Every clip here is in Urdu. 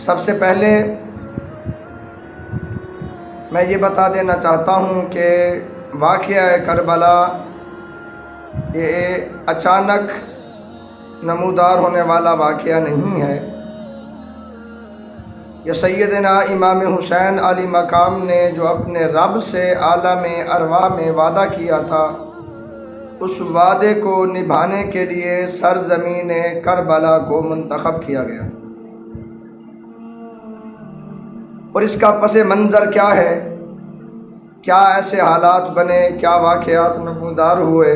سب سے پہلے میں یہ بتا دینا چاہتا ہوں کہ واقعہ کربلا یہ اچانک نمودار ہونے والا واقعہ نہیں ہے۔ یہ سیدنا امام حسین علی مقام نے جو اپنے رب سے عالم ارواح میں وعدہ کیا تھا، اس وعدے کو نبھانے کے لیے سرزمین کربلا کو منتخب کیا گیا۔ اور اس کا پس منظر کیا ہے، کیا ایسے حالات بنے، کیا واقعات نمودار ہوئے،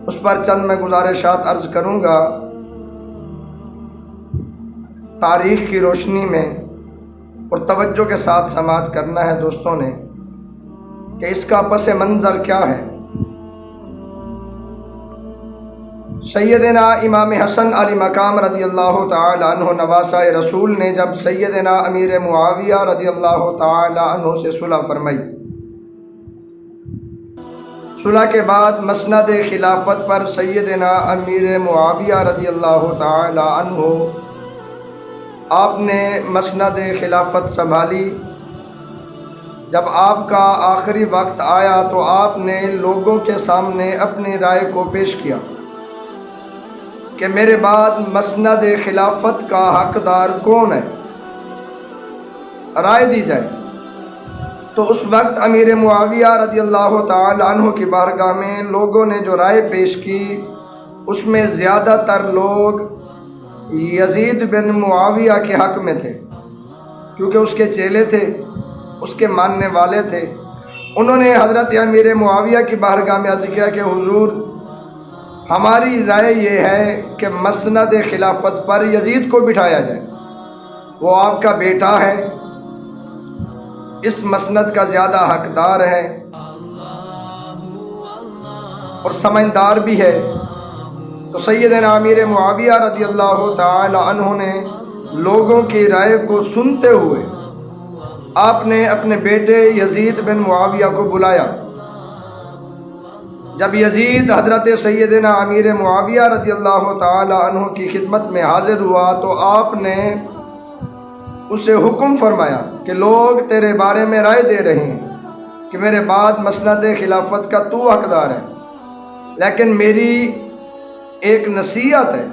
اس پر چند میں گزارشات عرض کروں گا۔ تاریخ کی روشنی میں اور توجہ کے ساتھ سماعت کرنا ہے دوستوں نے کہ اس کا پس منظر کیا ہے۔ سیدنا امام حسن علی مقام رضی اللہ تعالی عنہ نواسہ رسول نے جب سیدنا امیر معاویہ رضی اللہ تعالی عنہ سے صلح فرمائی، صلح کے بعد مسند خلافت پر سیدنا امیر معاویہ رضی اللہ تعالی عنہ آپ نے مسند خلافت سنبھالی۔ جب آپ کا آخری وقت آیا تو آپ نے لوگوں کے سامنے اپنی رائے کو پیش کیا کہ میرے بعد مسند خلافت کا حقدار کون ہے، رائے دی جائے۔ تو اس وقت امیر معاویہ رضی اللہ تعالی عنہ کی بارگاہ میں لوگوں نے جو رائے پیش کی، اس میں زیادہ تر لوگ یزید بن معاویہ کے حق میں تھے، کیونکہ اس کے چیلے تھے، اس کے ماننے والے تھے۔ انہوں نے حضرت امیر معاویہ کی بارگاہ میں عرض کیا کہ حضور، ہماری رائے یہ ہے کہ مسند خلافت پر یزید کو بٹھایا جائے، وہ آپ کا بیٹا ہے، اس مسند کا زیادہ حقدار ہے اور سمجھدار بھی ہے۔ تو سیدنا امیر معاویہ رضی اللہ تعالی عنہ نے لوگوں کی رائے کو سنتے ہوئے آپ نے اپنے بیٹے یزید بن معاویہ کو بلایا۔ جب یزید حضرت سیدنا امیر معاویہ رضی اللہ تعالی عنہ کی خدمت میں حاضر ہوا تو آپ نے اسے حکم فرمایا کہ لوگ تیرے بارے میں رائے دے رہے ہیں کہ میرے بعد مسند خلافت کا تو حقدار ہے، لیکن میری ایک نصیحت ہے،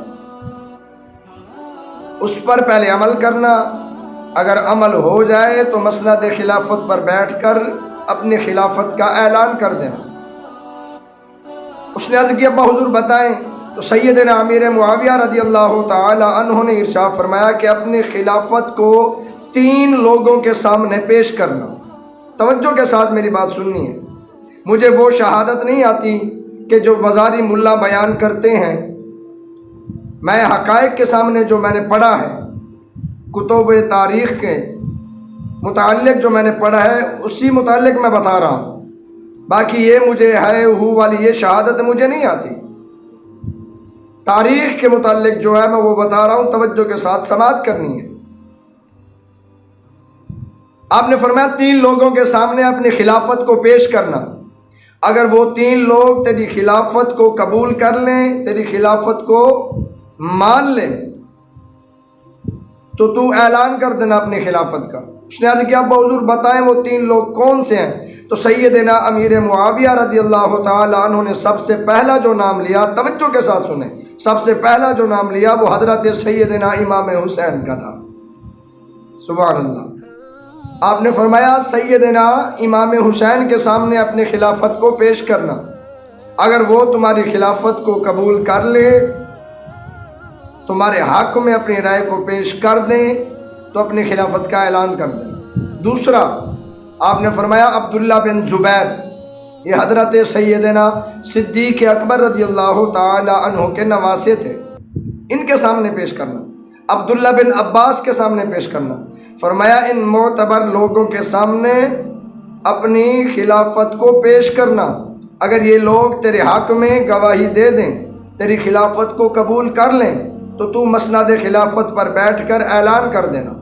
اس پر پہلے عمل کرنا۔ اگر عمل ہو جائے تو مسند خلافت پر بیٹھ کر اپنی خلافت کا اعلان کر دینا۔ اس نے عرض کیا، ابا حضور بتائیں۔ تو سیدنا امیر معاویہ رضی اللہ تعالی عنہ نے ارشاد فرمایا کہ اپنی خلافت کو 3 لوگوں کے سامنے پیش کرنا۔ توجہ کے ساتھ میری بات سننی ہے۔ مجھے وہ شہادت نہیں آتی کہ جو بازاری ملا بیان کرتے ہیں، میں حقائق کے سامنے جو میں نے پڑھا ہے، کتب تاریخ کے متعلق جو میں نے پڑھا ہے اسی متعلق میں بتا رہا ہوں۔ باقی یہ مجھے ہے ہو والی یہ شہادت مجھے نہیں آتی۔ تاریخ کے متعلق جو ہے میں وہ بتا رہا ہوں، توجہ کے ساتھ سماعت کرنی ہے۔ آپ نے فرمایا 3 لوگوں کے سامنے اپنی خلافت کو پیش کرنا۔ اگر وہ 3 لوگ تیری خلافت کو قبول کر لیں، تیری خلافت کو مان لیں، تو تو اعلان کر دینا اپنی خلافت کا۔ اس نے عرض کیا، ابا حضور بتائیں وہ 3 لوگ کون سے ہیں؟ تو سیدنا امیر معاویہ رضی اللہ تعالی عنہ نے سب سے پہلا جو نام لیا، توجہ کے ساتھ سنیں، سب سے پہلا جو نام لیا وہ حضرت سیدنا امام حسین کا تھا۔ سبحان اللہ۔ آپ نے فرمایا سیدنا امام حسین کے سامنے اپنی خلافت کو پیش کرنا۔ اگر وہ تمہاری خلافت کو قبول کر لے، تمہارے حق میں اپنی رائے کو پیش کر دیں، تو اپنی خلافت کا اعلان کر دیں۔ دوسرا، آپ نے فرمایا عبداللہ بن زبیر، یہ حضرت سیدنا صدیق اکبر رضی اللہ تعالی عنہ کے نواسے تھے، ان کے سامنے پیش کرنا۔ عبداللہ بن عباس کے سامنے پیش کرنا۔ فرمایا ان معتبر لوگوں کے سامنے اپنی خلافت کو پیش کرنا۔ اگر یہ لوگ تیرے حق میں گواہی دے دیں، تیری خلافت کو قبول کر لیں، تو مسند خلافت پر بیٹھ کر اعلان کر دینا۔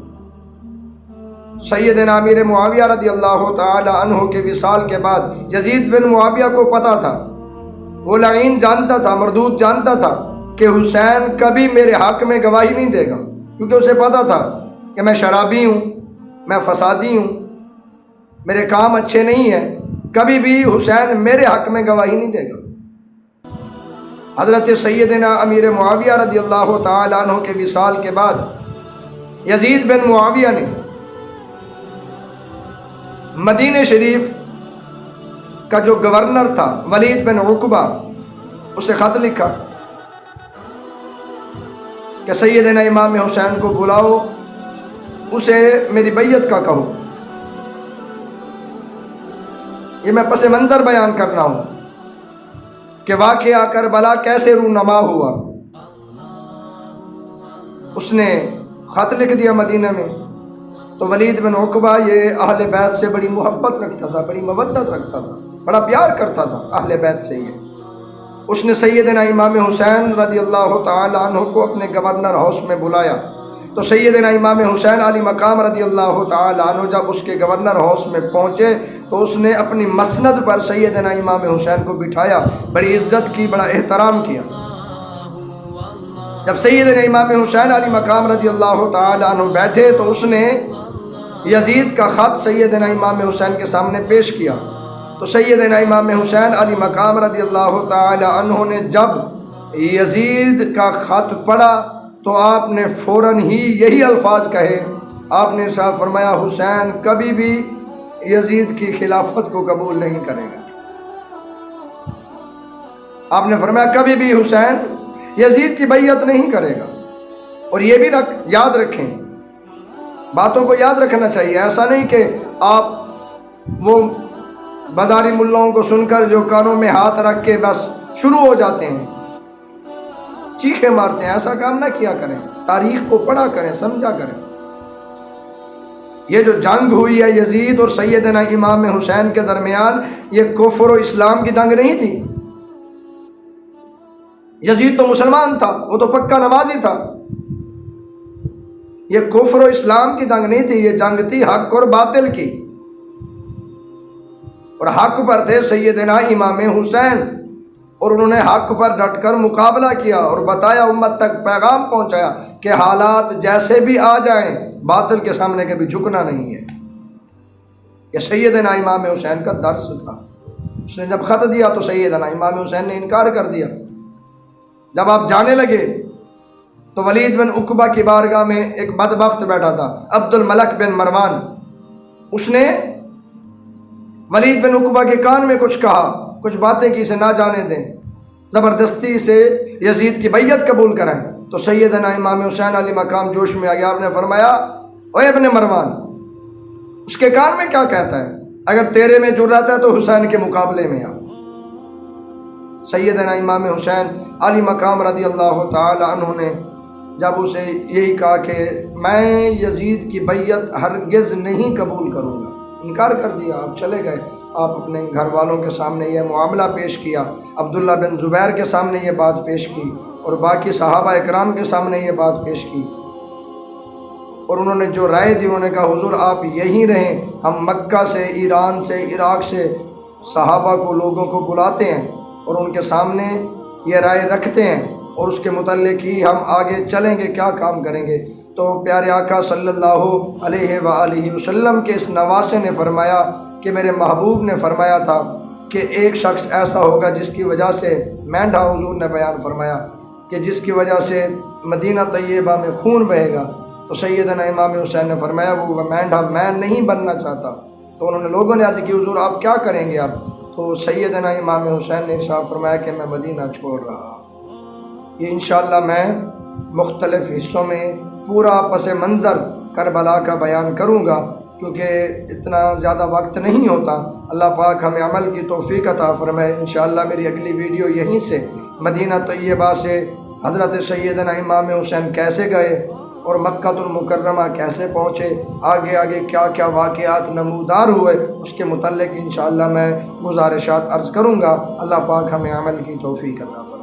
سیدنا امیر معاویہ رضی اللہ تعالی عنہ کے وصال کے بعد یزید بن معاویہ کو پتا تھا، وہ لعین جانتا تھا، مردود جانتا تھا کہ حسین کبھی میرے حق میں گواہی نہیں دے گا، کیونکہ اسے پتا تھا کہ میں شرابی ہوں، میں فسادی ہوں، میرے کام اچھے نہیں ہیں، کبھی بھی حسین میرے حق میں گواہی نہیں دے گا۔ حضرت سیدنا امیر معاویہ رضی اللہ تعالیٰ عنہ کے وصال کے بعد یزید بن معاویہ نے مدینہ شریف کا جو گورنر تھا ولید بن عقبہ، اسے خط لکھا کہ سیدنا امام حسین کو بلاؤ، اسے میری بیعت کا کہو۔ یہ میں پس منظر بیان کر رہا ہوں کہ واقعہ کربلا کیسے رونما ہوا۔ اس نے خط لکھ دیا مدینہ میں، تو ولید بن عقبہ یہ اہل بیت سے بڑی محبت رکھتا تھا، بڑی مودت رکھتا تھا، بڑا پیار کرتا تھا اہل بیت سے۔ یہ اس نے سیدنا امام حسین رضی اللہ تعالی عنہ کو اپنے گورنر ہاؤس میں بلایا، تو سیدنا امام حسین علی مقام رضی اللہ تعالی عنہ جب اس کے گورنر ہاؤس میں پہنچے تو اس نے اپنی مسند پر سیدنا امام حسین کو بٹھایا، بڑی عزت کی، بڑا احترام کیا۔ جب سیدنا امام حسین علی مقام رضی اللہ تعالی عنہ بیٹھے تو اس نے یزید کا خط سیدنا امام حسین کے سامنے پیش کیا، تو سیدنا امام حسین علی مقام رضی اللہ تعالی عنہ نے جب یزید کا خط پڑھا تو آپ نے فوراً ہی یہی الفاظ کہے۔ آپ نے ارشاد فرمایا حسین کبھی بھی یزید کی خلافت کو قبول نہیں کرے گا۔ آپ نے فرمایا کبھی بھی حسین یزید کی بیعت نہیں کرے گا۔ اور یہ بھی یاد رکھیں، باتوں کو یاد رکھنا چاہیے، ایسا نہیں کہ آپ وہ بازاری ملاؤں کو سن کر جو کانوں میں ہاتھ رکھ کے بس شروع ہو جاتے ہیں، چیخے مارتے ہیں، ایسا کام نہ کیا کریں، تاریخ کو پڑھا کریں، سمجھا کریں۔ یہ جو جنگ ہوئی ہے یزید اور سیدنا امام حسین کے درمیان، یہ کفر و اسلام کی جنگ نہیں تھی۔ یزید تو مسلمان تھا، وہ تو پکا نمازی تھا۔ یہ کفر و اسلام کی جنگ نہیں تھی، یہ جنگ تھی حق اور باطل کی، اور حق پر تھے سیدنا امام حسین، اور انہوں نے حق پر ڈٹ کر مقابلہ کیا اور بتایا، امت تک پیغام پہنچایا کہ حالات جیسے بھی آ جائیں باطل کے سامنے کبھی جھکنا نہیں ہے۔ یہ سیدنا امام حسین کا درس تھا۔ اس نے جب خط دیا تو سیدنا امام حسین نے انکار کر دیا۔ جب آپ جانے لگے تو ولید بن عقبہ کی بارگاہ میں ایک بدبخت بیٹھا تھا، عبد الملک بن مروان۔ اس نے ولید بن عقبہ کے کان میں کچھ کہا، کچھ باتیں کی اسے نہ جانے دیں، زبردستی سے یزید کی بیعت قبول کرائیں۔ تو سیدنا امام حسین علی مقام جوش میں آ گیا۔ آپ نے فرمایا اوے ابن مروان، اس کے کان میں کیا کہتا ہے؟ اگر تیرے میں جرأت ہے تو حسین کے مقابلے میں آ۔ سیدنا امام حسین علی مقام رضی اللہ تعالی عنہ نے جب اسے یہی کہا کہ میں یزید کی بیعت ہرگز نہیں قبول کروں گا، انکار کر دیا۔ آپ چلے گئے، آپ اپنے گھر والوں کے سامنے یہ معاملہ پیش کیا، عبداللہ بن زبیر کے سامنے یہ بات پیش کی، اور باقی صحابہ اکرام کے سامنے یہ بات پیش کی، اور انہوں نے جو رائے دی، انہوں نے کہا حضور آپ یہیں رہیں، ہم مکہ سے، ایران سے، عراق سے صحابہ کو، لوگوں کو بلاتے ہیں اور ان کے سامنے یہ رائے رکھتے ہیں، اور اس کے متعلق ہی ہم آگے چلیں گے، کیا کام کریں گے۔ تو پیارے آقا صلی اللہ علیہ وآلہ وسلم کے اس نواسے نے فرمایا کہ میرے محبوب نے فرمایا تھا کہ ایک شخص ایسا ہوگا جس کی وجہ سے مینڈھا، حضور نے بیان فرمایا کہ جس کی وجہ سے مدینہ طیبہ میں خون بہے گا۔ تو سیدنا امام حسین نے فرمایا وہ مینڈھا میں نہیں بننا چاہتا۔ تو انہوں نے لوگوں نے عرض کی حضور آپ کیا کریں گے آپ؟ تو سیدنا امام حسین نے ارشاد فرمایا کہ میں مدینہ چھوڑ رہا۔ یہ انشاءاللہ میں مختلف حصوں میں پورا پس منظر کربلا کا بیان کروں گا، کیونکہ اتنا زیادہ وقت نہیں ہوتا۔ اللہ پاک ہمیں عمل کی توفیق عطا فرمائے۔ انشاءاللہ میری اگلی ویڈیو یہیں سے مدینہ طیبہ سے حضرت سیدنا امام حسین کیسے گئے اور مکہ المکرمہ کیسے پہنچے، آگے آگے کیا کیا واقعات نمودار ہوئے، اس کے متعلق انشاءاللہ میں گزارشات عرض کروں گا۔ اللہ پاک ہمیں عمل کی توفیق عطا فرمائے۔